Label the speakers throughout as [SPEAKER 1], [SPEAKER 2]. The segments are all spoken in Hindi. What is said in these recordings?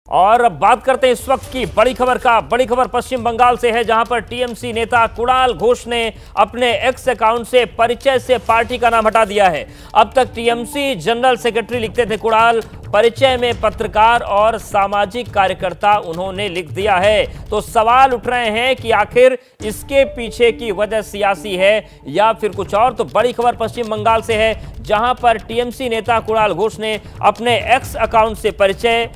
[SPEAKER 1] और अब बात करते हैं इस वक्त की बड़ी खबर का। बड़ी खबर पश्चिम बंगाल से है, जहां पर टीएमसी नेता कुणाल घोष ने अपने एक्स अकाउंट से परिचय से पार्टी का नाम हटा दिया है। अब तक टीएमसी जनरल सेक्रेटरी लिखते थे कुणाल, परिचय में पत्रकार और सामाजिक कार्यकर्ता उन्होंने लिख दिया है। तो सवाल उठ रहे हैं कि आखिर इसके पीछे की वजह सियासी है या फिर कुछ और। तो बड़ी खबर पश्चिम बंगाल से है, जहां पर टीएमसी नेता कुणाल घोष ने अपने एक्स अकाउंट से परिचय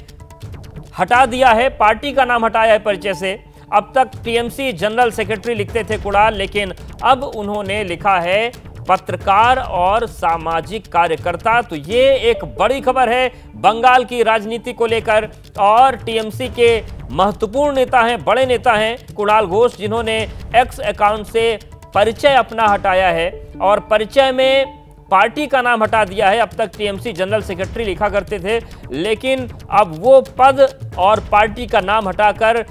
[SPEAKER 1] हटा दिया है, पार्टी का नाम हटाया है परिचय से। अब तक टीएमसी जनरल सेक्रेटरी लिखते थे कुणाल, लेकिन अब उन्होंने लिखा है पत्रकार और सामाजिक कार्यकर्ता। तो ये एक बड़ी खबर है बंगाल की राजनीति को लेकर। और टीएमसी के महत्वपूर्ण नेता हैं, बड़े नेता हैं कुणाल घोष, जिन्होंने एक्स अकाउंट से परिचय अपना हटाया है और परिचय में पार्टी का नाम हटा दिया है। अब तक टीएमसी जनरल सेक्रेटरी लिखा करते थे, लेकिन अब वो पद और पार्टी का नाम हटाकर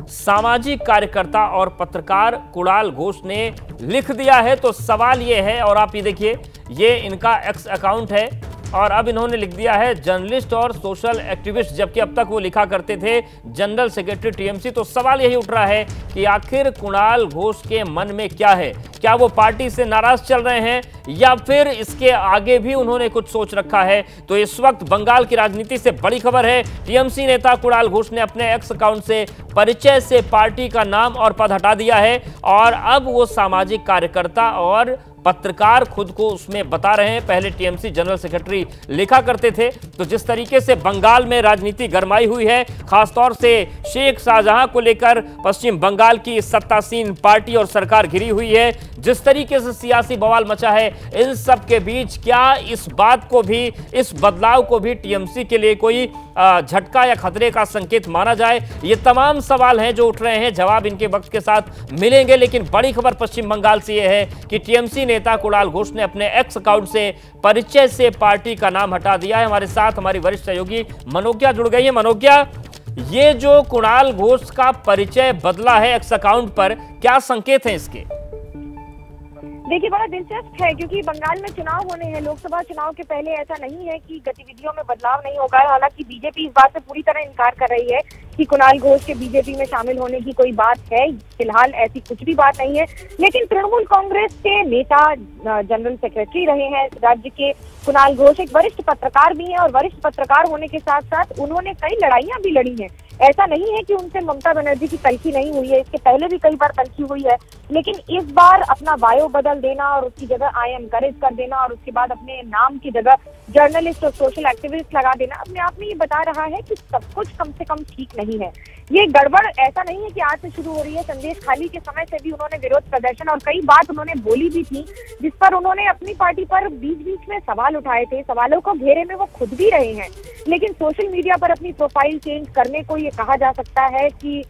[SPEAKER 1] सामाजिक कार्यकर्ता और पत्रकार कुणाल घोष ने लिख दिया है। तो सवाल ये है, और आप ये देखिए, ये इनका एक्स अकाउंट है और अब इन्होंने लिख दिया है जर्नलिस्ट और सोशल एक्टिविस्ट, जबकि अब तक वो लिखा करते थे जनरल सेक्रेटरी टीएमसी। तो सवाल यही उठ रहा है कि आखिर कुणाल घोष के मन में क्या है? क्या वो पार्टी से नाराज चल रहे हैं या फिर इसके आगे भी उन्होंने कुछ सोच रखा है? तो इस वक्त बंगाल की राजनीति से बड़ी खबर है, टीएमसी नेता कुणाल घोष ने अपने एक्स अकाउंट से परिचय से पार्टी का नाम और पद हटा दिया है और अब वो सामाजिक कार्यकर्ता और पत्रकार खुद को उसमें बता रहे हैं। पहले टीएमसी जनरल सेक्रेटरी लिखा करते थे। तो जिस तरीके से बंगाल में राजनीति गरमाई हुई है, खासतौर से शेख शाहजहां को लेकर पश्चिम बंगाल की सत्तासीन पार्टी और सरकार घिरी हुई है, जिस तरीके से सियासी बवाल मचा है, इन सब के बीच क्या इस बात को भी, इस बदलाव को भी टीएमसी के लिए कोई झटका या खतरे का संकेत माना जाए? ये तमाम सवाल हैं जो उठ रहे हैं, जवाब इनके वक्त के साथ मिलेंगे। लेकिन बड़ी खबर पश्चिम बंगाल से यह है कि टीएमसी नेता कुणाल घोष ने अपने एक्स अकाउंट से परिचय से पार्टी का नाम हटा दिया है। हमारे साथ हमारी वरिष्ठ सहयोगी मनोज्ञा जुड़ गई है। मनोज्ञा, ये जो कुणाल घोष का परिचय बदला है एक्स अकाउंट पर, क्या संकेत है इसके?
[SPEAKER 2] देखिए, बड़ा दिलचस्प है क्योंकि बंगाल में चुनाव होने हैं। लोकसभा चुनाव के पहले ऐसा नहीं है कि गतिविधियों में बदलाव नहीं होगा। हालांकि बीजेपी इस बात से पूरी तरह इनकार कर रही है कि कुणाल घोष के बीजेपी में शामिल होने की कोई बात है। फिलहाल ऐसी कुछ भी बात नहीं है। लेकिन तृणमूल कांग्रेस के नेता, जनरल सेक्रेटरी रहे हैं राज्य के कुणाल घोष, एक वरिष्ठ पत्रकार भी हैं और वरिष्ठ पत्रकार होने के साथ साथ उन्होंने कई लड़ाइयां भी लड़ी हैं। ऐसा नहीं है कि उनसे ममता बनर्जी की तलखी नहीं हुई है, इसके पहले भी कई बार तलखी हुई है। लेकिन इस बार अपना बायो बदल देना और उसकी जगह आई एनकरेज कर देना और उसके बाद अपने नाम की जगह जर्नलिस्ट और सोशल एक्टिविस्ट लगा देना, अपने आप में ये बता रहा है कि सब कुछ कम से कम ठीक नहीं है। ये गड़बड़ ऐसा नहीं है कि आज से शुरू हो रही है। संदेश खाली के समय से भी उन्होंने विरोध प्रदर्शन और कई बात उन्होंने बोली भी थी, जिस पर उन्होंने अपनी पार्टी पर बीच बीच में सवाल उठाए थे। सवालों को घेरे में वो खुद भी रहे हैं। लेकिन सोशल मीडिया पर अपनी प्रोफाइल चेंज करने को ये कहा जा सकता है कि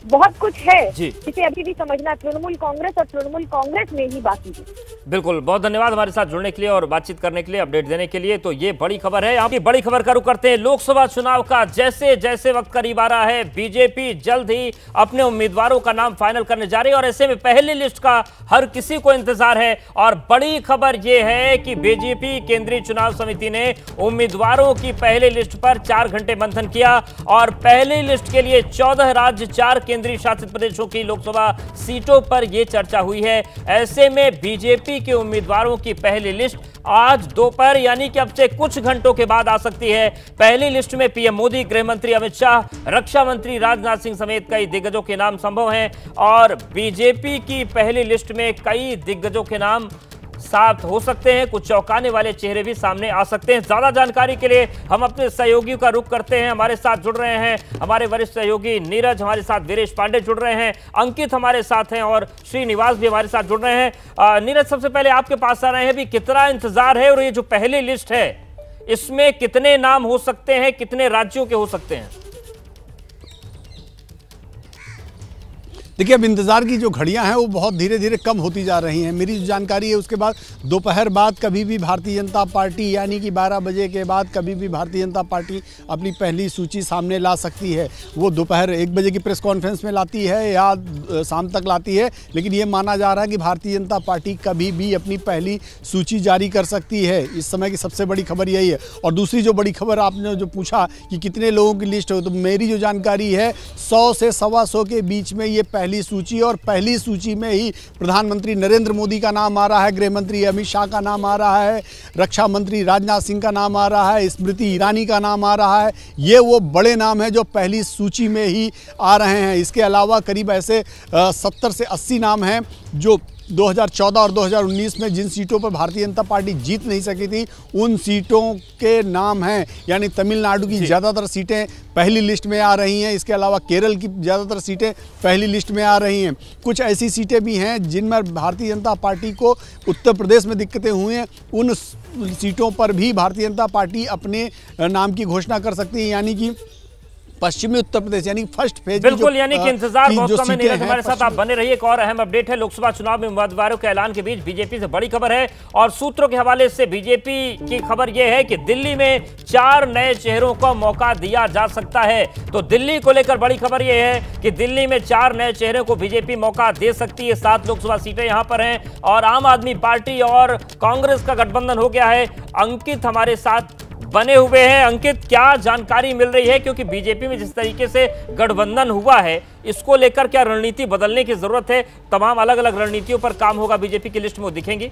[SPEAKER 2] बहुत कुछ है जिसे अभी भी समझना तृणमूल कांग्रेस और तृणमूल कांग्रेस में ही बाकी है।
[SPEAKER 1] बिल्कुल, बहुत धन्यवाद हमारे साथ जुड़ने के लिए और बातचीत करने के लिए, अपडेट देने के लिए। तो ये बड़ी खबर है। यहाँ की बड़ी खबर का रुख करते हैं लोकसभा चुनाव का। जैसे जैसे वक्त करीब आ रहा है, बीजेपी जल्द ही अपने उम्मीदवारों का नाम फाइनल करने जा रही है और ऐसे में पहली लिस्ट का हर किसी को इंतजार है। और बड़ी खबर यह है कि बीजेपी केंद्रीय चुनाव समिति ने उम्मीदवारों की पहली लिस्ट पर 4 घंटे मंथन किया और पहली लिस्ट के लिए 14 राज्य, 4 केंद्रीय शासित प्रदेशों की लोकसभा सीटों पर यह चर्चा हुई है। ऐसे में बीजेपी के उम्मीदवारों की पहली लिस्ट आज दोपहर यानी कि अब से कुछ घंटों के बाद आ सकती है। पहली लिस्ट में पीएम मोदी, गृह मंत्री अमित शाह, रक्षा मंत्री राजनाथ सिंह समेत कई दिग्गजों के नाम संभव हैं और बीजेपी की पहली लिस्ट में कई दिग्गजों के नाम साथ हो सकते हैं। कुछ चौंकाने वाले चेहरे भी सामने आ सकते हैं। ज्यादा जानकारी के लिए हम अपने सहयोगियों का रुख करते हैं। हमारे साथ जुड़ रहे हैं हमारे वरिष्ठ सहयोगी नीरज, हमारे साथ वीरेश पांडे जुड़ रहे हैं, अंकित हमारे साथ हैं और श्रीनिवास भी हमारे साथ जुड़ रहे हैं। नीरज, सबसे पहले आपके पास आ रहे हैं, भी कितना इंतजार है और ये जो पहली लिस्ट है इसमें कितने नाम हो सकते हैं, कितने राज्यों के हो सकते हैं?
[SPEAKER 3] देखिए, अब इंतज़ार की जो घड़ियां हैं वो बहुत धीरे धीरे कम होती जा रही हैं। मेरी जो जानकारी है उसके बाद दोपहर बाद कभी भी भारतीय जनता पार्टी, यानी कि 12 बजे के बाद कभी भी भारतीय जनता पार्टी अपनी पहली सूची सामने ला सकती है। वो दोपहर 1 बजे की प्रेस कॉन्फ्रेंस में लाती है या शाम तक लाती है, लेकिन ये माना जा रहा है कि भारतीय जनता पार्टी कभी भी अपनी पहली सूची जारी कर सकती है। इस समय की सबसे बड़ी खबर यही है। और दूसरी जो बड़ी खबर आपने जो पूछा कि कितने लोगों की लिस्ट हो, तो मेरी जो जानकारी है 100 से 125 के बीच में ये पहली सूची, और पहली सूची में ही प्रधानमंत्री नरेंद्र मोदी का नाम आ रहा है, गृह मंत्री अमित शाह का नाम आ रहा है, रक्षा मंत्री राजनाथ सिंह का नाम आ रहा है, स्मृति ईरानी का नाम आ रहा है। ये वो बड़े नाम हैं जो पहली सूची में ही आ रहे हैं। इसके अलावा करीब ऐसे 70 से 80 नाम हैं जो 2014 और 2019 में जिन सीटों पर भारतीय जनता पार्टी जीत नहीं सकी थी उन सीटों के नाम हैं। यानी तमिलनाडु की ज़्यादातर सीटें पहली लिस्ट में आ रही हैं। इसके अलावा केरल की ज़्यादातर सीटें पहली लिस्ट में आ रही हैं। कुछ ऐसी सीटें भी हैं जिनमें भारतीय जनता पार्टी को उत्तर प्रदेश में दिक्कतें हुई हैं, उन सीटों पर भी भारतीय जनता पार्टी अपने नाम की घोषणा कर सकती है। यानी कि पश्चिमी उत्तर प्रदेश, यानी फर्स्ट फेज।
[SPEAKER 1] बिल्कुल, यानी कि इंतजार बहुत कम है। नीरज हमारे साथ आप बने रहिए। एक और अहम अपडेट है, लोकसभा चुनाव में उम्मीदवारों के ऐलान के बीच बीजेपी से बड़ी खबर है, और सूत्रों के हवाले से बीजेपी की खबर यह है कि दिल्ली में 4 नए चेहरों को मौका दिया जा सकता है। तो दिल्ली को लेकर बड़ी खबर यह है कि दिल्ली में 4 नए चेहरों को बीजेपी मौका दे सकती है। 7 लोकसभा सीटें यहां पर हैं, और आम आदमी पार्टी और कांग्रेस का गठबंधन हो गया है। अंकित हमारे साथ बने हुए हैं। अंकित, क्या जानकारी मिल रही है, क्योंकि बीजेपी में जिस तरीके से गठबंधन हुआ है इसको लेकर क्या रणनीति बदलने की जरूरत है? तमाम अलग अलग रणनीतियों पर काम होगा, बीजेपी की लिस्ट में वो दिखेंगी।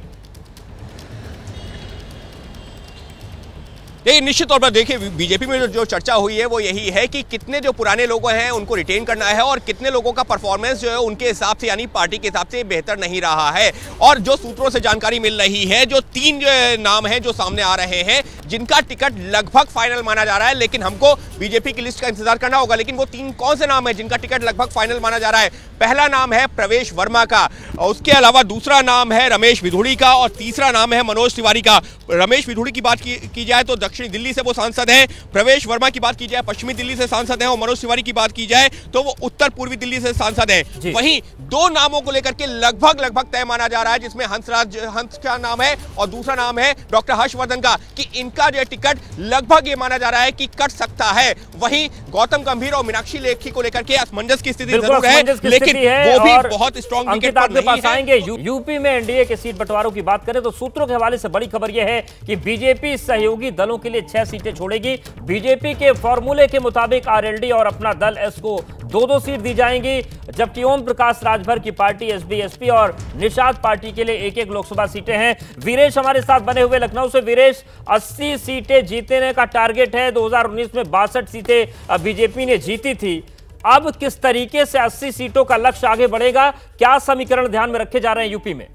[SPEAKER 4] देखिए, निश्चित तौर पर देखिए बीजेपी में जो चर्चा हुई है वो यही है कि कितने जो पुराने लोग हैं उनको रिटेन करना है, और कितने लोगों का परफॉर्मेंस जो है उनके हिसाब से, यानी पार्टी के हिसाब से बेहतर नहीं रहा है। और जो सूत्रों से जानकारी मिल रही है, जो 3 नाम हैं जो सामने आ रहे हैं जिनका टिकट लगभग फाइनल माना जा रहा है, लेकिन हमको बीजेपी की लिस्ट का इंतजार करना होगा। लेकिन वो 3 कौन से नाम है जिनका टिकट लगभग फाइनल माना जा रहा है? पहला नाम है प्रवेश वर्मा का, और उसके अलावा दूसरा नाम है रमेश विधुड़ी का, और तीसरा नाम है मनोज तिवारी का। रमेश विधुड़ी की बात की जाए तो दक्षिणी दिल्ली से वो सांसद हैं, प्रवेश वर्मा की बात की जाए पश्चिमी दिल्ली से सांसद हैं, और मनोज तिवारी की बात की जाए तो वो उत्तर पूर्वी दिल्ली से सांसद हैं। वहीं 2 नामों को लेकर के लगभग तय माना जा रहा है, जिसमें हंस का नाम है और दूसरा नाम है डॉक्टर हर्षवर्धन का, कि इनका जो टिकट लगभग ये माना जा रहा है कि कट सकता है। वहीं गौतम गंभीर और मीनाक्षी लेखी को लेकर के असमंजस की स्थिति जरूर है, लेकिन वो भी बहुत स्ट्रॉन्ग विकेट पर नहीं है।
[SPEAKER 1] आएंगे यूपी में एनडीए के सीट बंटवारों की बात करें तो सूत्रों के हवाले से बड़ी खबर यह है कि बीजेपी सहयोगी दलों के लिए 6 सीटें छोड़ेगी। बीजेपी के फॉर्मूले के मुताबिक आरएलडी और अपना दल एस को 2-2 सीट दी जाएंगी, जबकि ओम प्रकाश राजभर की पार्टी एसबी और निषाद पार्टी के लिए 1-1 लोकसभा सीटें हैं। वीरेश हमारे साथ बने हुए लखनऊ से। वीरेश, 80 सीटें जीतने का टारगेट है। 2019 में 62 सीटें बीजेपी ने जीती थी। अब किस तरीके से 80 सीटों का लक्ष्य आगे बढ़ेगा? क्या समीकरण ध्यान में रखे जा रहे हैं यूपी में?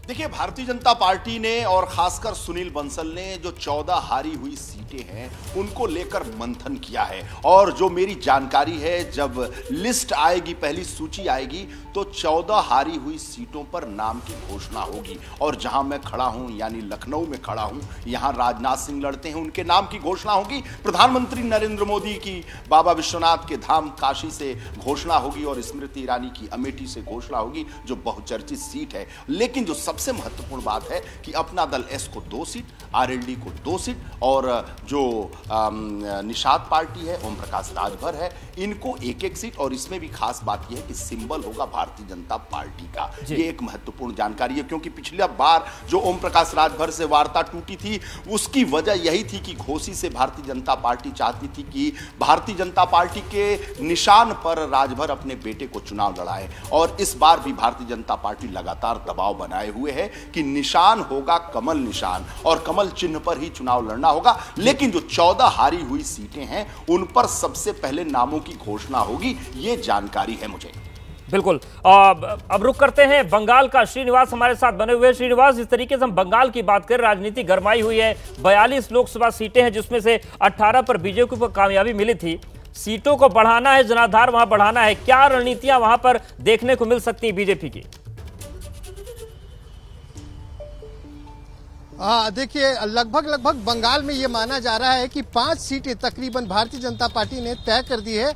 [SPEAKER 5] देखिए, भारतीय जनता पार्टी ने और खासकर सुनील बंसल ने जो 14 हारी हुई सीटें हैं उनको लेकर मंथन किया है। और जो मेरी जानकारी है, जब लिस्ट आएगी, पहली सूची आएगी, तो 14 हारी हुई सीटों पर नाम की घोषणा होगी। और जहां मैं खड़ा हूं, यानी लखनऊ में खड़ा हूं, यहां राजनाथ सिंह लड़ते हैं, उनके नाम की घोषणा होगी। प्रधानमंत्री नरेंद्र मोदी की बाबा विश्वनाथ के धाम काशी से घोषणा होगी, और स्मृति ईरानी की अमेठी से घोषणा होगी, जो बहुचर्चित सीट है। लेकिन जो सबसे महत्वपूर्ण बात है कि अपना दल एस को 2 सीट, आरएलडी को 2 सीट, और जो निषाद पार्टी है, ओम प्रकाश राजभर है, इनको 1-1 सीट। और इसमें भी खास बात यह है कि सिंबल होगा भारतीय जनता पार्टी का। ये एक महत्वपूर्ण जानकारी है, क्योंकि पिछली बार जो ओम प्रकाश राजभर से वार्ता टूटी थी उसकी वजह यही थी कि घोसी से भारतीय जनता पार्टी चाहती थी कि भारतीय जनता पार्टी के निशान पर राजभर अपने बेटे को चुनाव लड़ाए। और इस बार भी भारतीय जनता पार्टी लगातार दबाव बनाए हुए है कि निशान होगा कमल निशान, और कमल चिन्ह पर ही चुनाव लड़ना होगा। लेकिन जो 14 हारी हुई सीटें हैं उन पर सबसे पहले नामों की घोषणा होगी, ये जानकारी है मुझे।
[SPEAKER 1] बिल्कुल। अब रुक करते हैं बंगाल का। श्रीनिवास हमारे साथ बने हुए हैं। श्रीनिवास, जिस तरीके से हम बंगाल की बात करें, राजनीति गरमाई हुई है। 42 लोकसभा सीटें हैं, जिसमें से 18 पर बीजेपी को कामयाबी मिली थी। सीटों को बढ़ाना है, जनाधार वहां बढ़ाना है। क्या रणनीतियां वहां पर देखने को मिल सकती है बीजेपी की?
[SPEAKER 6] देखिए लगभग बंगाल में ये माना जा रहा है कि 5 सीटें तकरीबन भारतीय जनता पार्टी ने तय कर दी है,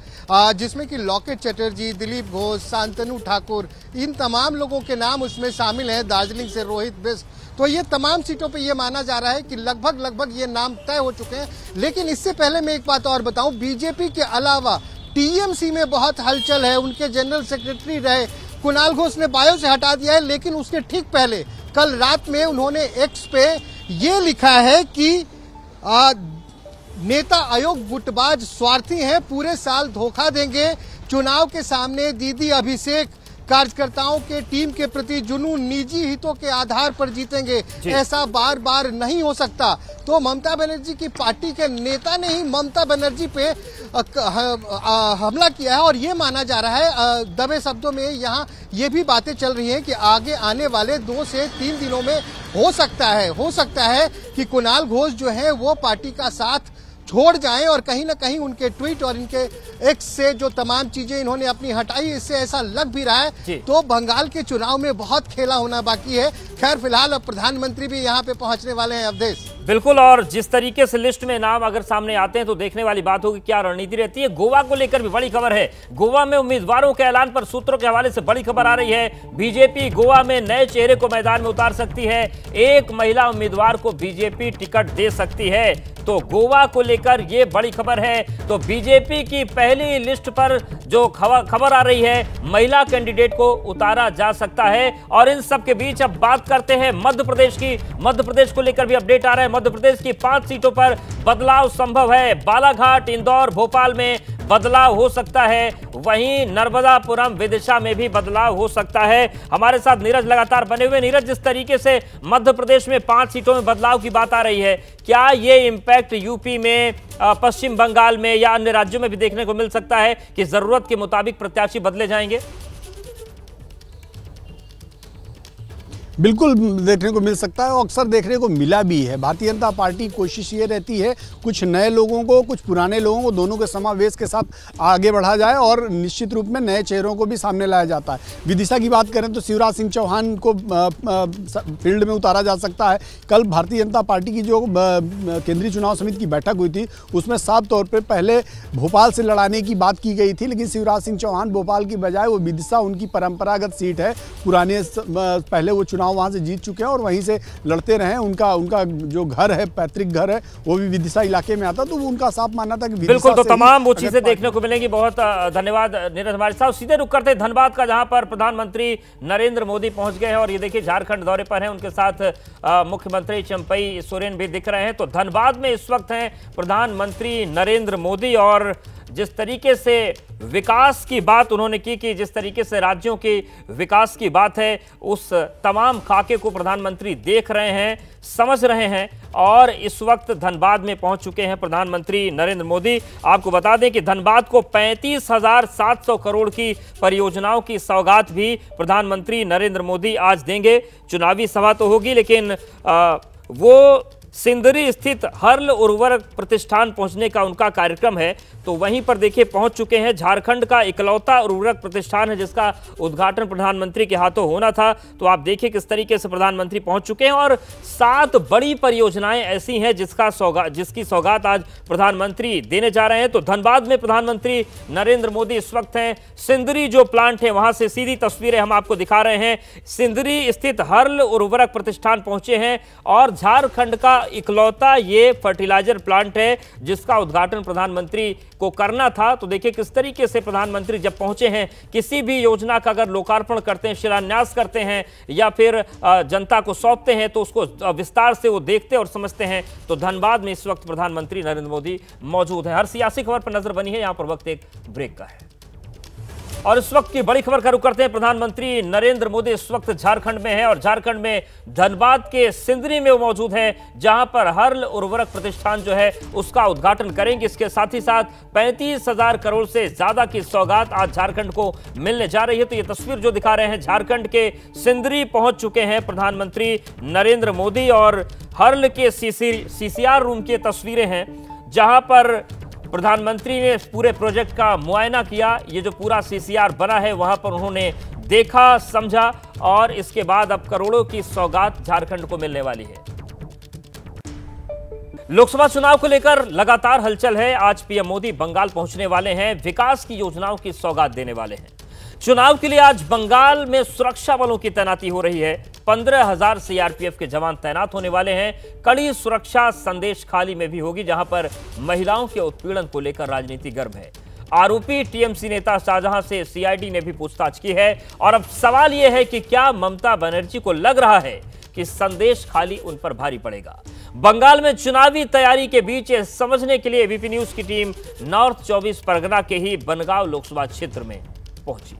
[SPEAKER 6] जिसमें कि लॉकेट चटर्जी, दिलीप घोष, शांतनु ठाकुर, इन तमाम लोगों के नाम उसमें शामिल हैं। दार्जिलिंग से रोहित बिष्ट, तो ये तमाम सीटों पे ये माना जा रहा है कि लगभग ये नाम तय हो चुके हैं। लेकिन इससे पहले मैं एक बात और बताऊं, बीजेपी के अलावा टीएमसी में बहुत हलचल है। उनके जनरल सेक्रेटरी रहे कुणाल घोष ने बायो से हटा दिया है, लेकिन उसके ठीक पहले कल रात में उन्होंने एक्स पे ये लिखा है कि नेता आयोग गुटबाज स्वार्थी हैं, पूरे साल धोखा देंगे, चुनाव के सामने दीदी अभिषेक कार्यकर्ताओं के टीम के प्रति जुनून, निजी हितों के आधार पर जीतेंगे, ऐसा बार बार नहीं हो सकता। तो ममता बनर्जी की पार्टी के नेता ने ही ममता बनर्जी पे हमला किया है और ये माना जा रहा है, दबे शब्दों में यहाँ ये भी बातें चल रही हैं कि आगे आने वाले 2 से 3 दिनों में हो सकता है कि कुणाल घोष जो है वो पार्टी का साथ छोड़ जाएं और कहीं ना कहीं उनके ट्वीट और इनके एक्स से जो तमाम चीजें इन्होंने अपनी हटाई, इससे ऐसा लग भी रहा है। तो बंगाल के चुनाव में बहुत खेला होना बाकी है। खैर फिलहाल अब प्रधानमंत्री भी यहाँ पे पहुंचने वाले हैं अवधेश।
[SPEAKER 1] बिल्कुल, और जिस तरीके से लिस्ट में नाम अगर सामने आते हैं तो देखने वाली बात होगी क्या रणनीति रहती है। गोवा को लेकर भी बड़ी खबर है। गोवा में उम्मीदवारों के ऐलान पर सूत्रों के हवाले से बड़ी खबर आ रही है। बीजेपी गोवा में नए चेहरे को मैदान में उतार सकती है। एक महिला उम्मीदवार को बीजेपी टिकट दे सकती है। तो गोवा को लेकर यह बड़ी खबर है। तो बीजेपी की पहली लिस्ट पर जो खबर आ रही है, महिला कैंडिडेट को उतारा जा सकता है। और इन सब के बीच अब बात करते हैं मध्य प्रदेश की। मध्य प्रदेश को लेकर भी अपडेट आ रहा है। मध्य प्रदेश की 5 सीटों पर बदलाव संभव है। बालाघाट, इंदौर, भोपाल में बदलाव हो सकता है। वहीं नर्मदापुरम, विदिशा में भी बदलाव हो सकता है। हमारे साथ नीरज लगातार बने हुए। नीरज, जिस तरीके से मध्य प्रदेश में 5 सीटों में बदलाव की बात आ रही है, क्या ये इंपैक्ट यूपी में, पश्चिम बंगाल में या अन्य राज्यों में भी देखने को मिल सकता है कि जरूरत के मुताबिक प्रत्याशी बदले जाएंगे?
[SPEAKER 3] बिल्कुल देखने को मिल सकता है और अक्सर देखने को मिला भी है। भारतीय जनता पार्टी की कोशिश ये रहती है कुछ नए लोगों को, कुछ पुराने लोगों को, दोनों के समावेश के साथ आगे बढ़ा जाए और निश्चित रूप में नए चेहरों को भी सामने लाया जाता है। विदिशा की बात करें तो शिवराज सिंह चौहान को फील्ड में उतारा जा सकता है। कल भारतीय जनता पार्टी की जो केंद्रीय चुनाव समिति की बैठक हुई थी उसमें साफ तौर पर पहले भोपाल से लड़ाने की बात की गई थी, लेकिन शिवराज सिंह चौहान भोपाल की बजाय वो विदिशा उनकी परंपरागत सीट है। पुराने पहले वो चुनाव वहां से जीत चुके हैं और वहीं से लड़ते रहे। उनका जो घर है, पैतृक घर है, वो भी विदिशा इलाके में आता, तो उनका साफ मानना था कि
[SPEAKER 1] बिल्कुल। तो तमाम वो चीजें देखने को मिलेंगी। बहुत धन्यवाद नीरज हमारे साथ। सीधे रुक करते धनबाद का, जहां पर प्रधानमंत्री नरेंद्र मोदी पहुंच गए हैं और ये देखिए झारखंड दौरे पर हैं। उनके साथ मुख्यमंत्री चंपई सोरेन भी दिख रहे हैं। तो धनबाद में इस वक्त हैं प्रधानमंत्री नरेंद्र मोदी और जिस तरीके से विकास की बात उन्होंने की कि जिस तरीके से राज्यों के विकास की बात है, उस तमाम खाके को प्रधानमंत्री देख रहे हैं, समझ रहे हैं और इस वक्त धनबाद में पहुंच चुके हैं प्रधानमंत्री नरेंद्र मोदी। आपको बता दें कि धनबाद को 35,700 करोड़ की परियोजनाओं की सौगात भी प्रधानमंत्री नरेंद्र मोदी आज देंगे। चुनावी सभा तो होगी, लेकिन वो सिंदरी स्थित हर्ल उर्वरक प्रतिष्ठान पहुंचने का उनका कार्यक्रम है। तो वहीं पर देखिए पहुंच चुके हैं। झारखंड का इकलौता उर्वरक प्रतिष्ठान है जिसका उद्घाटन प्रधानमंत्री के हाथों होना था। तो आप देखिए किस तरीके से प्रधानमंत्री पहुंच चुके हैं और 7 बड़ी परियोजनाएं ऐसी हैं जिसकी सौगात आज प्रधानमंत्री देने जा रहे हैं। तो धनबाद में प्रधानमंत्री नरेंद्र मोदी इस वक्त हैं। सिंदरी जो प्लांट है वहां से सीधी तस्वीरें हम आपको दिखा रहे हैं। सिंदरी स्थित हर्ल उर्वरक प्रतिष्ठान पहुंचे हैं और झारखंड का इकलौता ये फर्टिलाइजर प्लांट है जिसका उद्घाटन प्रधानमंत्री को करना था। तो देखिए किस तरीके से प्रधानमंत्री जब पहुंचे हैं, किसी भी योजना का अगर लोकार्पण करते हैं, शिलान्यास करते हैं या फिर जनता को सौंपते हैं तो उसको विस्तार से वो देखते और समझते हैं। तो धनबाद में इस वक्त प्रधानमंत्री नरेंद्र मोदी मौजूद हैं। हर सियासी खबर पर नजर बनी है। यहां पर वक्त एक ब्रेक का है और इस वक्त की बड़ी खबर का रुख करते हैं। प्रधानमंत्री नरेंद्र मोदी इस वक्त झारखंड में है और झारखंड में धनबाद के सिंदरी में वो मौजूद हैं जहां पर हर्ल उर्वरक प्रतिष्ठान जो है उसका उद्घाटन करेंगे। इसके साथ ही साथ 35,000 करोड़ से ज्यादा की सौगात आज झारखंड को मिलने जा रही है। तो ये तस्वीर जो दिखा रहे हैं, झारखंड के सिंदरी पहुंच चुके हैं प्रधानमंत्री नरेंद्र मोदी और हर्ल के CCR रूम की तस्वीरें हैं जहां पर प्रधानमंत्री ने इस पूरे प्रोजेक्ट का मुआयना किया। ये जो पूरा CCR बना है वहां पर उन्होंने देखा, समझा और इसके बाद अब करोड़ों की सौगात झारखंड को मिलने वाली है। लोकसभा चुनाव को लेकर लगातार हलचल है। आज पीएम मोदी बंगाल पहुंचने वाले हैं, विकास की योजनाओं की सौगात देने वाले हैं। चुनाव के लिए आज बंगाल में सुरक्षा बलों की तैनाती हो रही है। 15,000 सीआरपीएफ के जवान तैनात होने वाले हैं। कड़ी सुरक्षा संदेश खाली में भी होगी, जहां पर महिलाओं के उत्पीड़न को लेकर राजनीति गर्म है। आरोपी टीएमसी नेता शाहजहां से सीआईडी ने भी पूछताछ की है और अब सवाल यह है कि क्या ममता बनर्जी को लग रहा है कि संदेश खाली उन पर भारी पड़ेगा। बंगाल में चुनावी तैयारी के बीच ये समझने के लिए एबीपी न्यूज की टीम नॉर्थ 24 परगना के ही बनगांव लोकसभा क्षेत्र में पहुंची।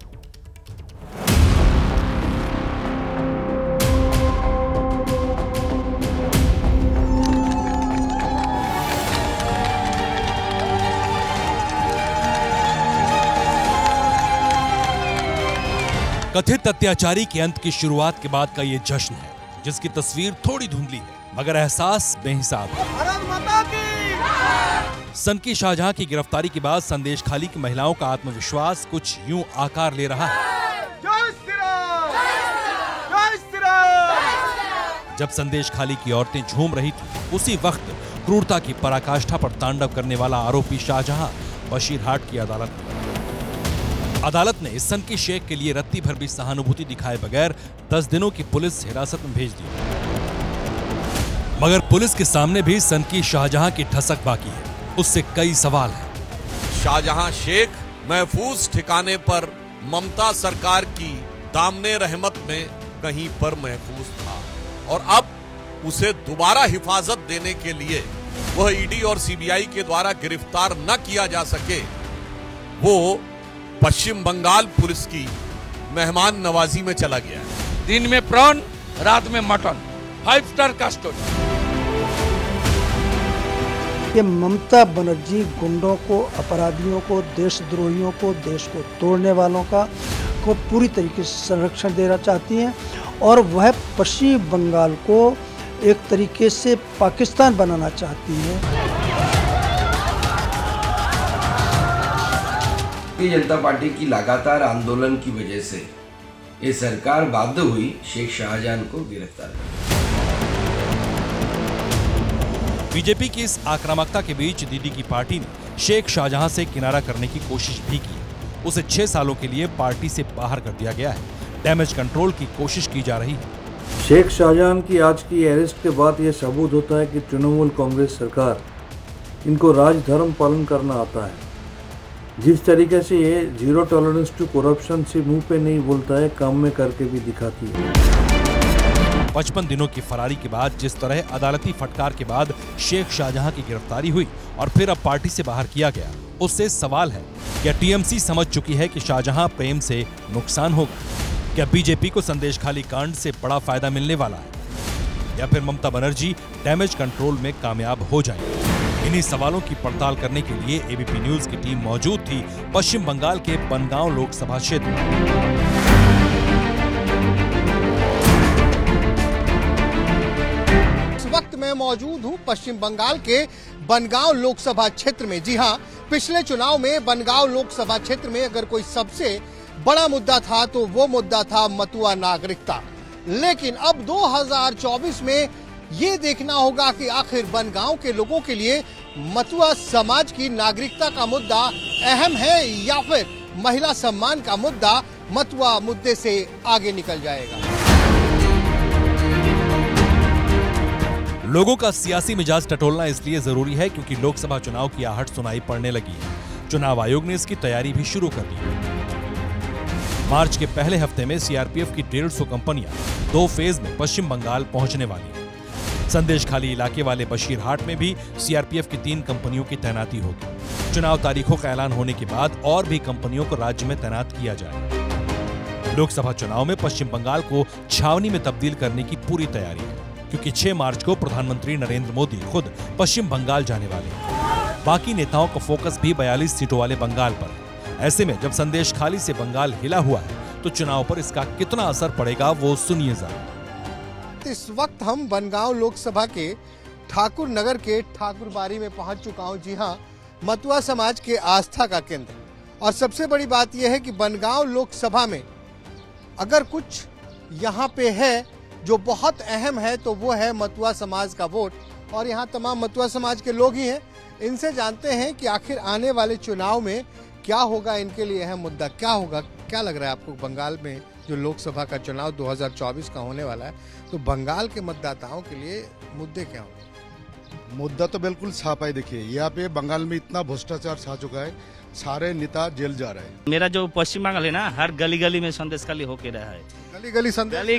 [SPEAKER 7] कथित अत्याचारी के अंत की शुरुआत के बाद का ये जश्न है, जिसकी तस्वीर थोड़ी धुंधली है मगर एहसास बेहिसाब है। सनकी शाहजहां की गिरफ्तारी के बाद संदेश खाली की महिलाओं का आत्मविश्वास कुछ यूं आकार ले रहा है। जब संदेश खाली की औरतें झूम रही थी, उसी वक्त क्रूरता की पराकाष्ठा पर तांडव करने वाला आरोपी शाहजहां बशीरहाट की अदालत ने सनकी शेख के लिए रत्ती भर भी सहानुभूति दिखाए बगैर 10 दिनों की पुलिस हिरासत में भेज दी। मगर पुलिस के सामने भी सनकी शाहजहां की ठसक बाकी है। उससे कई सवाल हैं।
[SPEAKER 8] शाहजहां शेख महफूज ठिकाने पर ममता सरकार की दामने रहमत में कहीं पर महफूज था और अब उसे दोबारा हिफाजत देने के लिए वह ईडी और सीबीआई के द्वारा गिरफ्तार न किया जा सके, वो पश्चिम बंगाल पुलिस की मेहमान नवाजी में चला गया है।
[SPEAKER 9] दिन में प्रॉन, रात में मटन, 5 स्टार का स्टोरी।
[SPEAKER 10] ये ममता बनर्जी गुंडों को, अपराधियों को, देशद्रोहियों को, देश को तोड़ने वालों को पूरी तरीके से संरक्षण देना चाहती हैं और वह पश्चिम बंगाल को एक तरीके से पाकिस्तान बनाना चाहती है।
[SPEAKER 11] भारतीय जनता पार्टी की लगातार आंदोलन की वजह से ये सरकार बाध्य हुई शेख शाहजहां को गिरफ्तार करने।
[SPEAKER 7] बीजेपी की इस आक्रामकता के बीच दीदी की पार्टी ने शेख शाहजहां से किनारा करने की कोशिश भी की। उसे 6 सालों के लिए पार्टी से बाहर कर दिया गया है। डैमेज कंट्रोल की कोशिश की जा रही है।
[SPEAKER 12] शेख शाहजहां की आज की अरेस्ट के बाद यह सबूत होता है कि तृणमूल कांग्रेस सरकार इनको राजधर्म पालन करना आता है। जिस तरीके से ये 0 टॉलरेंस टू करप्शन से मुंह पे नहीं बोलता है, काम में करके भी दिखाती है।
[SPEAKER 7] 55 दिनों की फरारी के बाद जिस तरह अदालती फटकार के बाद शेख शाहजहां की गिरफ्तारी हुई और फिर अब पार्टी से बाहर किया गया, उससे सवाल है क्या टीएमसी समझ चुकी है कि शाहजहां प्रेम से नुकसान होगा? क्या बीजेपी को संदेश खाली कांड से बड़ा फायदा मिलने वाला है या फिर ममता बनर्जी डैमेज कंट्रोल में कामयाब हो जाएंगे? इन्हीं सवालों की पड़ताल करने के लिए एबीपी न्यूज की टीम मौजूद थी पश्चिम बंगाल के बनगांव लोकसभा क्षेत्र में।
[SPEAKER 6] इस वक्त मैं मौजूद हूं पश्चिम बंगाल के बनगांव लोकसभा क्षेत्र में। जी हां, पिछले चुनाव में बनगांव लोकसभा क्षेत्र में अगर कोई सबसे बड़ा मुद्दा था तो वो मुद्दा था मतुआ नागरिकता। लेकिन अब 2024 में ये देखना होगा कि आखिर बनगांव के लोगों के लिए मतुआ समाज की नागरिकता का मुद्दा अहम है या फिर महिला सम्मान का मुद्दा मतुआ मुद्दे से आगे निकल जाएगा।
[SPEAKER 7] लोगों का सियासी मिजाज टटोलना इसलिए जरूरी है क्योंकि लोकसभा चुनाव की आहट सुनाई पड़ने लगी है। चुनाव आयोग ने इसकी तैयारी भी शुरू कर दी है। मार्च के पहले हफ्ते में सीआरपीएफ की 150 कंपनियां 2 फेज में पश्चिम बंगाल पहुंचने वाली हैं। संदेश खाली इलाके वाले बशीरहाट में भी सीआरपीएफ की 3 कंपनियों की तैनाती होगी। चुनाव तारीखों का ऐलान होने के बाद और भी कंपनियों को राज्य में तैनात किया जाएगा। लोकसभा चुनाव में पश्चिम बंगाल को छावनी में तब्दील करने की पूरी तैयारी है, क्योंकि 6 मार्च को प्रधानमंत्री नरेंद्र मोदी खुद पश्चिम बंगाल जाने वाले हैं। बाकी नेताओं का फोकस भी 42 सीटों वाले बंगाल पर है। ऐसे में जब संदेश खाली से बंगाल हिला हुआ है तो चुनाव पर इसका कितना असर पड़ेगा वो सुनिए जरा।
[SPEAKER 6] इस वक्त हम बनगांव लोकसभा के ठाकुर नगर के ठाकुरबाड़ी में पहुंच चुका हूं। जी हां, मतुआ समाज के आस्था का केंद्र। और सबसे बड़ी बात यह है कि बनगांव लोकसभा में अगर कुछ यहां पे है जो बहुत अहम है तो वो है मतुआ समाज का वोट और यहाँ तमाम मतुआ समाज के लोग ही हैं। इनसे जानते हैं कि आखिर आने वाले चुनाव में क्या होगा, इनके लिए अहम मुद्दा क्या होगा। क्या लग रहा है आपको, बंगाल में जो लोकसभा का चुनाव 2024 का होने वाला है, तो बंगाल के मतदाताओं के लिए मुद्दे क्या होंगे?
[SPEAKER 13] मुद्दा तो बिल्कुल साफ है। देखिए, यहाँ पे बंगाल में इतना भ्रष्टाचार छा चुका है, सारे नेता जेल जा रहे हैं।
[SPEAKER 14] मेरा जो पश्चिम बंगाल है ना, हर गली गली में संदेशखाली होके रहा है। गली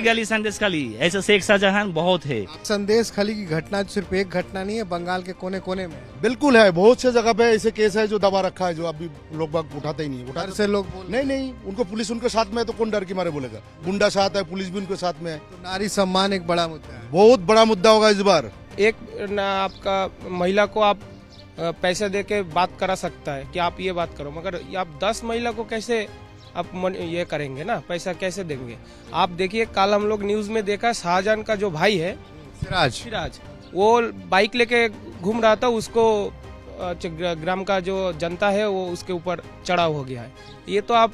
[SPEAKER 14] गली संदेशखाली, ऐसे शेख शाहजहां बहुत है।
[SPEAKER 6] संदेशखाली की घटना सिर्फ एक घटना नहीं है, बंगाल के कोने कोने में
[SPEAKER 13] बिल्कुल है। बहुत से जगह पे ऐसे केस है जो दबा रखा है, जो अभी लोग बाग उठाते ही नहीं।
[SPEAKER 6] उठाते से लोग
[SPEAKER 13] नहीं, उनको पुलिस उनके साथ में है तो कौन डर के मारे बोलेगा। गुंडा साथ है, पुलिस भी उनके साथ में है।
[SPEAKER 6] तो नारी सम्मान एक बड़ा मुद्दा है,
[SPEAKER 13] बहुत बड़ा मुद्दा होगा इस बार।
[SPEAKER 15] एक ना आपका महिला को आप पैसे दे के बात करा सकता है कि आप ये बात करो, मगर आप 10 महिला को कैसे आप ये करेंगे ना, पैसा कैसे देंगे? आप देखिए, कल हम लोग न्यूज में देखा, शाहजहां का जो भाई है सिराज, वो बाइक लेके घूम रहा था, उसको ग्राम का जो जनता है वो उसके ऊपर चढ़ाव हो गया है। ये तो आप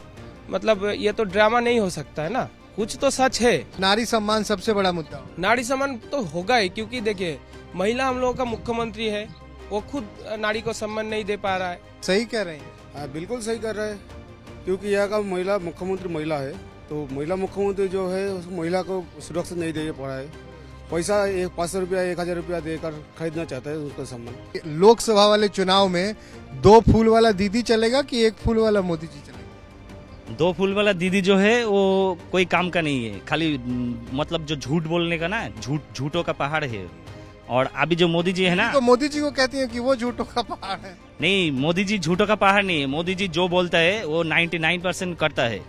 [SPEAKER 15] मतलब ये तो ड्रामा नहीं हो सकता है ना, कुछ तो सच है।
[SPEAKER 6] नारी सम्मान सबसे बड़ा मुद्दा।
[SPEAKER 15] नारी सम्मान तो होगा ही, क्योंकि देखिए महिला हम लोगों का मुख्यमंत्री है, वो खुद नारी को सम्मान नहीं दे पा रहा है।
[SPEAKER 6] सही कह रहे हैं।
[SPEAKER 16] बिल्कुल सही कर रहे हैं, क्योंकि यहाँ का महिला मुख्यमंत्री महिला है, तो महिला मुख्यमंत्री जो है उस महिला को सुरक्षा नहीं दे पा रहा है। पैसा 500 रुपया 1000 रुपया देकर खरीदना चाहता है उसका सम्मान।
[SPEAKER 6] लोकसभा वाले चुनाव में 2 फूल वाला दीदी चलेगा कि 1 फूल वाला मोदी जी चलेगा?
[SPEAKER 14] 2 फूल वाला दीदी जो है वो कोई काम का नहीं है, खाली मतलब जो झूठ बोलने का ना, झूठों का पहाड़ है। और अभी जो मोदी जी है ना,
[SPEAKER 6] तो मोदी जी को कहती है कि वो झूठों का पहाड़ है।
[SPEAKER 14] नहीं, मोदी जी झूठों का पहाड़ नहीं है। मोदी जी जो बोलता है वो 99% करता है।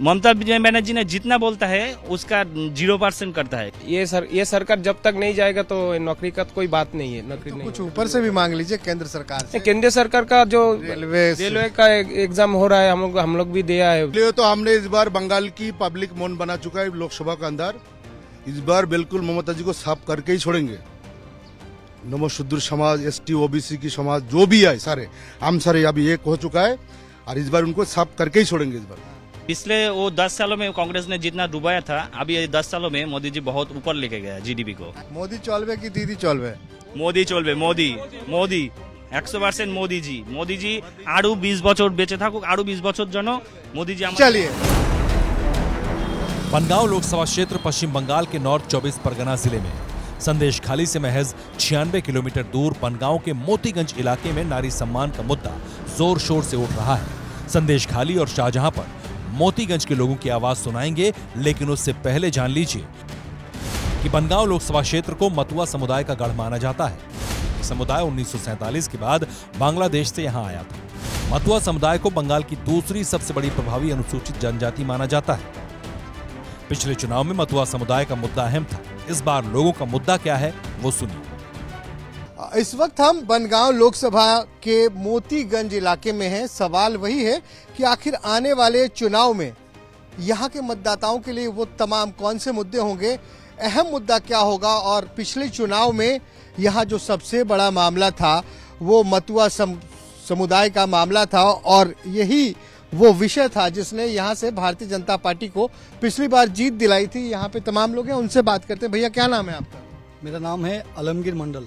[SPEAKER 14] ममता बनर्जी ने जितना बोलता है उसका 0% करता है।
[SPEAKER 15] ये सरकार जब तक नहीं जाएगा तो नौकरी का कोई बात नहीं है। नौकरी नहीं,
[SPEAKER 6] कुछ ऊपर से भी मांग लीजिए केंद्र सरकार से।
[SPEAKER 15] केंद्र सरकार का जो रेलवे का एग्जाम हो रहा है, हम लोग भी दिया है।
[SPEAKER 13] तो हमने इस बार बंगाल की पब्लिक मन बना चुका है लोकसभा के अंदर। इस बार बिल्कुल ममता जी को साफ करके ही छोड़ेंगे। नमशूद्र समाज, ST OBC की समाज जो भी है, सारे हम सारे अभी एक हो चुका है, और इस बार उनको साफ करके ही छोड़ेंगे इस बार।
[SPEAKER 14] पिछले वो 10 सालों में कांग्रेस ने जितना डुबाया था, अभी ये 10 सालों में मोदी जी बहुत ऊपर लेके गया GDP को।
[SPEAKER 6] मोदी चलवे की दीदी चलवे?
[SPEAKER 14] मोदी चलवे, मोदी 100% मोदी जी आरु 20 বছর বেঁচে থাকুক, आरु 20 বছর জন্য मोदी जी।
[SPEAKER 6] चलिए,
[SPEAKER 7] बनगांव लोकसभा क्षेत्र पश्चिम बंगाल के नॉर्थ 24 परगना जिले में संदेशखाली से महज 96 किलोमीटर दूर बनगांव के मोतीगंज इलाके में नारी सम्मान का मुद्दा जोर शोर से उठ रहा है। संदेशखाली और शाहजहां पर मोतीगंज के लोगों की आवाज सुनाएंगे, लेकिन उससे पहले जान लीजिए कि बनगांव लोकसभा क्षेत्र को मतुआ समुदाय का गढ़ माना जाता है। समुदाय 1947 के बाद बांग्लादेश से यहां आया था। मतुआ समुदाय को बंगाल की दूसरी सबसे बड़ी प्रभावी अनुसूचित जनजाति माना जाता है। पिछले चुनाव में मतुआ समुदाय का मुद्दा अहम था। इस बार लोगों का मुद्दा क्या है वो सुनिए।
[SPEAKER 6] इस वक्त हम बनगांव लोकसभा के मोतीगंज इलाके में हैं। सवाल वही है कि आखिर आने वाले चुनाव में यहाँ के मतदाताओं के लिए वो तमाम कौन से मुद्दे होंगे, अहम मुद्दा क्या होगा। और पिछले चुनाव में यहाँ जो सबसे बड़ा मामला था वो मतुआ समुदाय का मामला था, और यही वो विषय था जिसने यहाँ से भारतीय जनता पार्टी को पिछली बार जीत दिलाई थी। यहाँ पे तमाम लोग हैं, उनसे बात करते हैं। भैया, क्या नाम है आपका?
[SPEAKER 3] मेरा नाम है आलमगीर मंडल।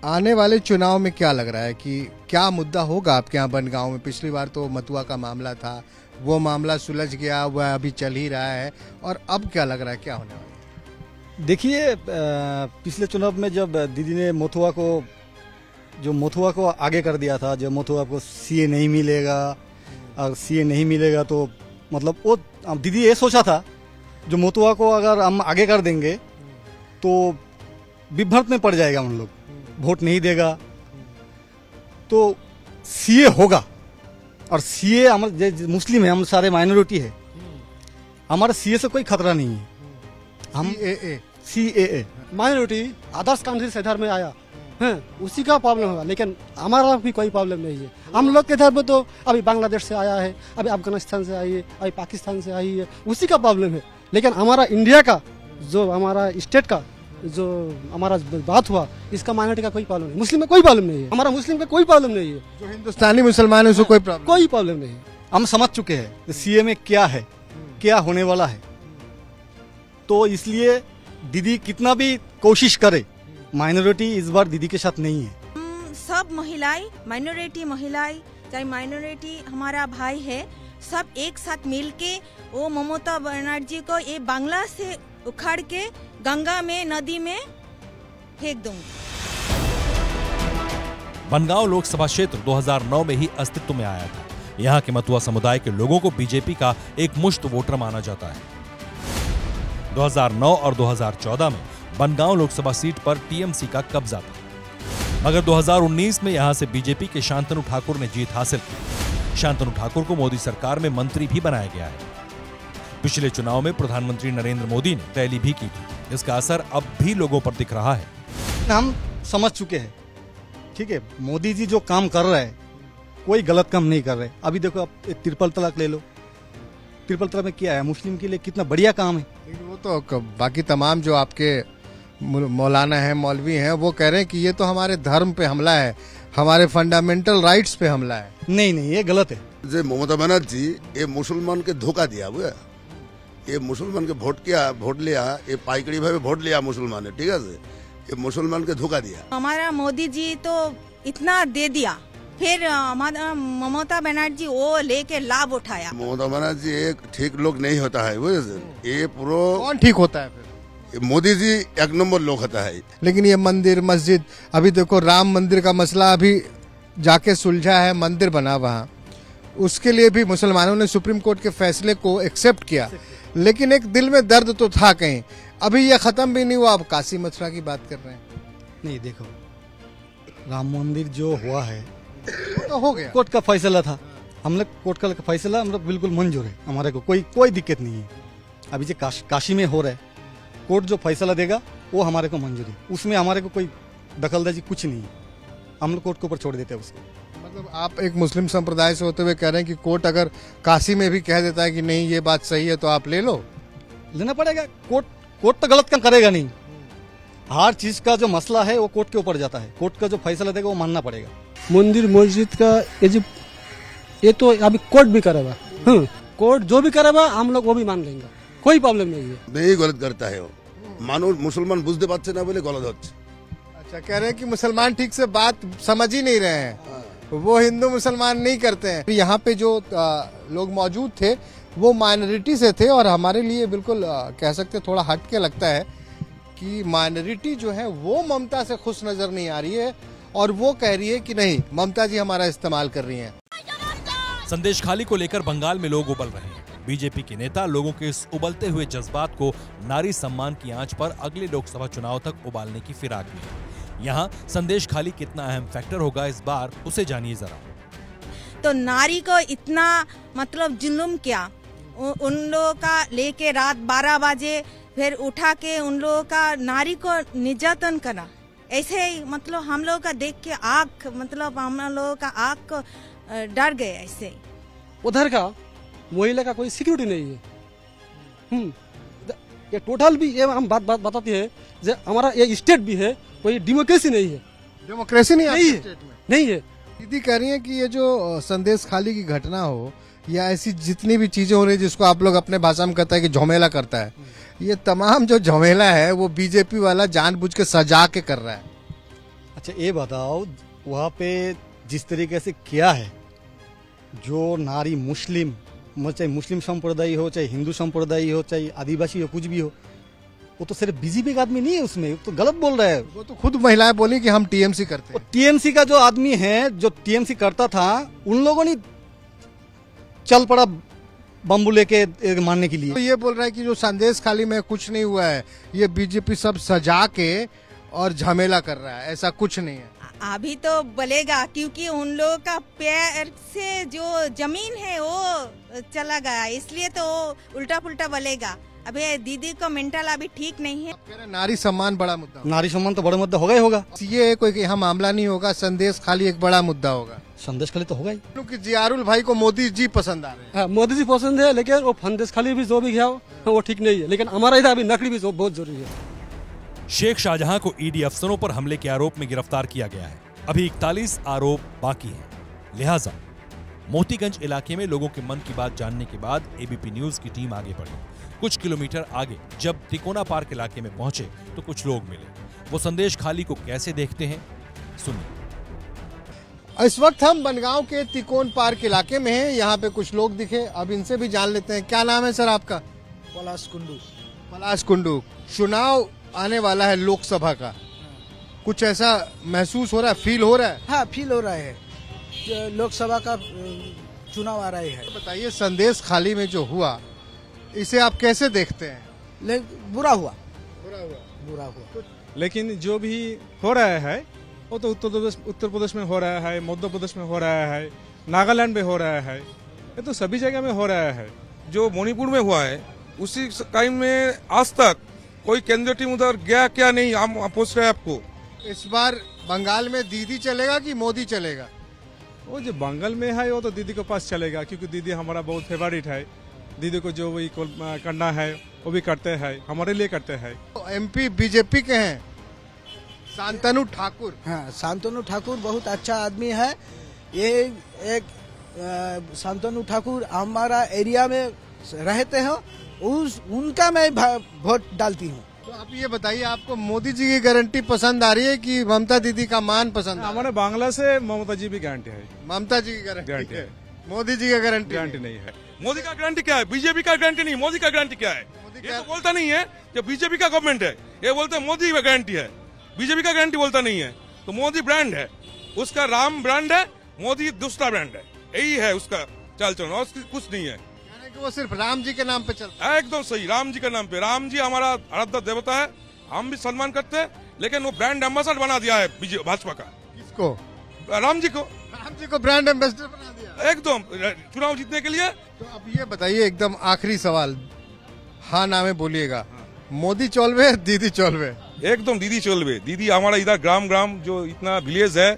[SPEAKER 6] आने वाले चुनाव में क्या लग रहा है कि क्या मुद्दा होगा आपके यहाँ बनगांव में? पिछली बार तो मतुआ का मामला था, वो मामला सुलझ गया, वह अभी चल ही रहा है, और अब क्या लग रहा है, क्या होने वाला है?
[SPEAKER 3] देखिए, पिछले चुनाव में जब दीदी ने मथुआ को आगे कर दिया था, जब मथुआ को CA नहीं मिलेगा, और CA नहीं मिलेगा तो मतलब वो दीदी ये सोचा था जो मथुआ को अगर हम आगे कर देंगे तो विभ्रत में पड़ जाएगा, हम लोग वोट नहीं देगा, तो CA होगा। और CA हमारे मुस्लिम है, हम सारे माइनॉरिटी है, हमारे CA से कोई खतरा नहीं है। हम CAA
[SPEAKER 17] माइनॉरिटी अदर्स कंट्री से इधर में आया है, उसी का प्रॉब्लम होगा, लेकिन हमारा भी कोई प्रॉब्लम नहीं है। हम लोग के इधर में तो अभी बांग्लादेश से आया है, अभी अफगानिस्तान से आई है, अभी पाकिस्तान से आई है, उसी का प्रॉब्लम है। लेकिन हमारा इंडिया का जो हमारा स्टेट का जो हमारा बात हुआ, इसका माइनॉरिटी का कोई प्रॉब्लम नहीं, मुस्लिम में कोई प्रॉब्लम नहीं है, हमारा मुस्लिम का कोई प्रॉब्लम नहीं है,
[SPEAKER 6] जो हिंदुस्तानी मुसलमान है उसको कोई प्रॉब्लम नहीं है।
[SPEAKER 3] हम समझ चुके हैं CA में क्या है, क्या होने वाला है। तो इसलिए दीदी कितना भी कोशिश करे
[SPEAKER 17] माइनॉरिटी इस बार दीदी के साथ नहीं है।
[SPEAKER 18] सब महिलाएं, माइनॉरिटी महिलाएं, चाहे माइनॉरिटी हमारा भाई है, सब एक साथ मिलके वो ममता बनर्जी को ये बांग्ला से उखाड़ के गंगा में, नदी में फेंक दूंगी।
[SPEAKER 7] बनगांव लोकसभा क्षेत्र 2009 में ही अस्तित्व में आया था। यहाँ के मतुआ समुदाय के लोगों को बीजेपी का एक मुश्त वोटर माना जाता है। 2009 और 2014 में बनगांव लोकसभा सीट पर टीएमसी का कब्जा था, मगर 2019 में यहां से बीजेपी के शांतनु ठाकुर ने जीत हासिल की। शांतनु ठाकुर को मोदी सरकार में मंत्री भी बनाया गया है। पिछले चुनाव में प्रधानमंत्री नरेंद्र मोदी ने रैली भी की थी। इसका असर अब भी लोगों पर दिख रहा है।
[SPEAKER 17] हम समझ चुके हैं, ठीक है, मोदी जी जो काम कर रहे हैं कोई गलत काम नहीं कर रहे। अभी देखो, आप ट्रिपल तलाक ले लो, ट्रिपल तलाक में क्या है, मुस्लिम के लिए कितना बढ़िया काम है।
[SPEAKER 19] वो तो बाकी तमाम जो आपके मौलाना हैं, मौलवी हैं, वो कह रहे हैं कि ये तो हमारे धर्म पे हमला है, हमारे फंडामेंटल राइट्स पे हमला है।
[SPEAKER 17] नहीं, ये गलत है।
[SPEAKER 20] जे ममता बनर्जी ये मुसलमान के धोखा दिया, बुझे, ये मुसलमान के वोट लिया, ये पाइकड़ी भाई वोट लिया मुसलमान ने, ठीक है, ये मुसलमान के धोखा दिया।
[SPEAKER 18] हमारा मोदी जी तो इतना दे दिया, फिर हमारा ममता बनर्जी वो लेके लाभ उठाया।
[SPEAKER 20] ममता बनर्जी एक ठीक लोग नहीं होता है, ये पूरा
[SPEAKER 19] कौन ठीक होता है?
[SPEAKER 20] मोदी जी एक नंबर लोग होता है।
[SPEAKER 19] लेकिन ये मंदिर मस्जिद, अभी देखो राम मंदिर का मसला अभी जाके सुलझा है, मंदिर बना वहाँ, उसके लिए भी मुसलमानों ने सुप्रीम कोर्ट के फैसले को एक्सेप्ट किया, लेकिन एक दिल में दर्द तो था कहीं। अभी ये खत्म भी नहीं हुआ, आप काशी मथुरा की बात कर रहे हैं।
[SPEAKER 17] नहीं, देखो, राम मंदिर जो हुआ है
[SPEAKER 19] तो हो गया,
[SPEAKER 17] कोर्ट का फैसला था, हम लोग कोर्ट का फैसला हम लोग बिल्कुल मंजूर है, हमारे को कोई दिक्कत नहीं है। अभी जो काशी में हो रहा है, कोर्ट जो फैसला देगा वो हमारे को मंजूर है, उसमें हमारे को कोई दखलंदाजी कुछ नहीं है, हम लोग कोर्ट के ऊपर छोड़ देते हैं उसको।
[SPEAKER 19] मतलब आप एक मुस्लिम संप्रदाय से होते हुए कह रहे हैं कि कोर्ट अगर काशी में भी कह देता है कि नहीं ये बात सही है तो आप ले लो?
[SPEAKER 17] लेना पड़ेगा। कोर्ट तो गलत काम करेगा नहीं, हर चीज का जो मसला है वो कोर्ट के ऊपर जाता है, कोर्ट का जो फैसला देगा वो मानना पड़ेगा।
[SPEAKER 10] मंदिर मस्जिद का ये तो अभी कोर्ट भी करेगा, कोर्ट जो भी करेगा हम लोग वो भी मान लेंगे, कोई प्रॉब्लम नहीं है।
[SPEAKER 20] नहीं गलत करता है वो, मानो मुसलमान बुझते पाচ্ছে ना बोले गलत होচ্ছে।
[SPEAKER 19] अच्छा, कह रहे हैं कि मुसलमान ठीक से बात समझ ही नहीं रहे हैं, वो हिंदू मुसलमान नहीं करते हैं। यहाँ पे जो लोग मौजूद थे वो माइनॉरिटी से थे, और हमारे लिए बिल्कुल कह सकते थोड़ा हट के लगता है कि माइनॉरिटी जो है वो ममता से खुश नजर नहीं आ रही है, और वो कह रही है कि नहीं ममता जी हमारा इस्तेमाल कर रही हैं।
[SPEAKER 7] संदेश खाली को लेकर बंगाल में लोग उबल रहे हैं। बीजेपी के नेता लोगों के इस उबलते हुए जज्बात को नारी सम्मान की आंच पर अगले लोकसभा चुनाव तक उबालने की फिराक में है। यहाँ संदेश खाली कितना अहम फैक्टर होगा इस बार, उसे जानिए जरा।
[SPEAKER 18] तो नारी को इतना मतलब जुल्म क्या, उन लोगों का लेके रात 12 बजे फिर उठा के उन लोगों का नारी को निर्यातन करना, ऐसे ही मतलब हम लोगों का देख के आँख, मतलब हम लोगों का आँख को डर गए। ऐसे
[SPEAKER 10] उधर का महिला का कोई सिक्योरिटी नहीं है। ये टोटल भी ये हम बात बताते हैं, जो हमारा ये स्टेट भी है, कोई डेमोक्रेसी नहीं है।
[SPEAKER 19] डेमोक्रेसी नहीं है,
[SPEAKER 10] नहीं है।
[SPEAKER 19] दीदी कह रही है कि ये जो संदेश खाली की घटना हो या ऐसी जितनी भी चीजें हो रही है जिसको आप लोग अपने भाषा में कहता है कि झमेला करता है, ये तमाम जो झमेला है वो बीजेपी वाला जानबूझ के सजा के कर रहा है।
[SPEAKER 17] अच्छा, ये बताओ, वहाँ पे जिस तरीके से किया है, जो नारी मुस्लिम, चाहे मुस्लिम संप्रदाय हो, चाहे हिंदू संप्रदाय हो, चाहे आदिवासी हो, कुछ भी हो, वो तो सिर्फ बीजेपी का आदमी नहीं है, उसमें तो गलत बोल रहा है।
[SPEAKER 19] वो तो खुद महिलाएं बोली कि हम टीएमसी करते हैं।
[SPEAKER 17] टीएमसी का जो आदमी है, जो टीएमसी करता था, उन लोगों ने चल पड़ा बम्बू लेके मारने के लिए।
[SPEAKER 19] तो ये बोल रहा है कि जो संदेश खाली में कुछ नहीं हुआ है, ये बीजेपी सब सजा के और झमेला कर रहा है, ऐसा कुछ नहीं है।
[SPEAKER 18] अभी तो बोलेगा, क्योंकि उन लोगों का पैर से जो जमीन है वो चला गया, इसलिए तो उल्टा पुल्टा बोलेगा। अभी दीदी को मेंटल अभी ठीक नहीं है।
[SPEAKER 19] नारी सम्मान बड़ा मुद्दा,
[SPEAKER 17] नारी सम्मान तो बड़ा मुद्दा होगा ही होगा।
[SPEAKER 19] ये कोई यहाँ मामला नहीं होगा, संदेश खाली एक बड़ा मुद्दा होगा।
[SPEAKER 17] संदेश खाली तो होगा ही,
[SPEAKER 19] क्योंकि जियारुल भाई को मोदी जी पसंद आ रहे हैं।
[SPEAKER 10] मोदी जी पसंद है, लेकिन वो संदेश खाली भी जो भी गया वो ठीक नहीं है, लेकिन हमारा इधर अभी नकली भी बहुत जरूरी है।
[SPEAKER 7] शेख शाहजहां को ईडी अफसरों पर हमले के आरोप में गिरफ्तार किया गया है। अभी 41 आरोप बाकी हैं। लिहाजा मोतीगंज इलाके में लोगों के मन की बात जानने के बाद एबीपी न्यूज की टीम आगे बढ़ी। कुछ किलोमीटर आगे जब तिकोना पार्क इलाके में पहुंचे तो कुछ लोग मिले। वो संदेश खाली को कैसे देखते हैं, सुनिए।
[SPEAKER 6] इस वक्त हम बनगांव के तिकोन पार्क इलाके में हैं। यहाँ पे कुछ लोग दिखे, अब इनसे भी जान लेते हैं। क्या नाम है सर आपका?
[SPEAKER 10] पलाश कुंडू।
[SPEAKER 6] पलाश कुंडू। चुनाव आने वाला है लोकसभा का, कुछ ऐसा महसूस हो रहा है, फील हो रहा है?
[SPEAKER 10] हाँ, फील हो रहा है। लोकसभा का चुनाव आ रही है।
[SPEAKER 6] बताइए, संदेश खाली में जो हुआ इसे आप कैसे देखते हैं?
[SPEAKER 10] बुरा हुआ।
[SPEAKER 21] लेकिन जो भी हो रहा है वो तो उत्तर प्रदेश में हो रहा है, मध्य प्रदेश में हो रहा है, नागालैंड में हो रहा है, ये तो सभी जगह में हो रहा है।
[SPEAKER 9] जो मणिपुर में हुआ है उसी टाइम में आज तक कोई केंद्रीय टीम उधर गया क्या नहीं, हम पूछ रहे हैं आपको।
[SPEAKER 6] इस बार बंगाल में दीदी चलेगा कि मोदी चलेगा?
[SPEAKER 21] वो जो बंगाल में है वो तो दीदी के पास चलेगा, क्योंकि दीदी हमारा बहुत फेवरेट है। दीदी को जो वही करना है वो भी करते हैं, हमारे लिए करते हैं।
[SPEAKER 6] MP बीजेपी के हैं शांतनु ठाकुर।
[SPEAKER 10] हाँ, शांतनु ठाकुर बहुत अच्छा आदमी है। ये एक शांतनु ठाकुर हमारा एरिया में रहते हैं, उनका मैं वोट डालती हूँ।
[SPEAKER 6] तो आप ये बताइए, आपको मोदी जी की गारंटी पसंद आ रही है कि ममता दीदी का मान पसंद?
[SPEAKER 21] हमारे बांग्ला से ममता जी भी गारंटी है।
[SPEAKER 6] ममता जी की गारंटी है, मोदी जी का गारंटी
[SPEAKER 21] नहीं है।
[SPEAKER 9] मोदी का गारंटी क्या है? बीजेपी का गारंटी नहीं, मोदी का गारंटी क्या है? ये तो बोलता नहीं है कि बीजेपी का गवर्नमेंट है, ये बोलते हैं मोदी का गारंटी है। बीजेपी का गारंटी बोलता नहीं है। तो मोदी ब्रांड है, उसका राम ब्रांड है, मोदी दूसरा ब्रांड है। यही है उसका चाल चलन, और कुछ नहीं है।
[SPEAKER 6] वो सिर्फ राम जी के नाम पे चलता
[SPEAKER 9] है। एकदम सही, राम जी के नाम पे। राम जी हमारा आराध्य देवता है, हम भी सम्मान करते हैं, लेकिन वो ब्रांड एम्बेसडर बना दिया है भाजपा का।
[SPEAKER 6] किसको?
[SPEAKER 9] राम जी को।
[SPEAKER 6] राम जी को ब्रांड एम्बेसडर बना दिया
[SPEAKER 9] एकदम, चुनाव जीतने के लिए।
[SPEAKER 6] तो अब ये बताइए, एकदम आखिरी सवाल, हाँ ना में बोलिएगा, मोदी चौलवे दीदी चौलवे?
[SPEAKER 9] एकदम दीदी चौलवे। दीदी हमारा इधर ग्राम जो इतना विलेज है,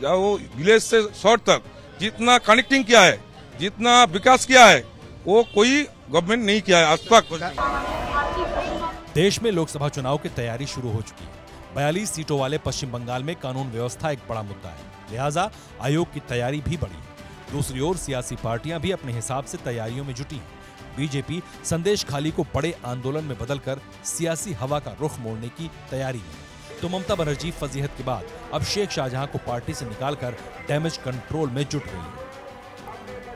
[SPEAKER 9] वो विलेज से शहर तक जितना कनेक्टिंग किया है, जितना विकास किया है, वो कोई गवर्नमेंट नहीं किया है आज तक।
[SPEAKER 7] देश में लोकसभा चुनाव की तैयारी शुरू हो चुकी है। 42 सीटों वाले पश्चिम बंगाल में कानून व्यवस्था एक बड़ा मुद्दा है, लिहाजा आयोग की तैयारी भी बढ़ी है। दूसरी ओर सियासी पार्टियां भी अपने हिसाब से तैयारियों में जुटी हैं। बीजेपी संदेश खाली को बड़े आंदोलन में बदलकर सियासी हवा का रुख मोड़ने की तैयारी में। तो ममता बनर्जी फजीहत के बाद अब शेख शाहजहां को पार्टी से निकालकर डैमेज कंट्रोल में जुट गई है।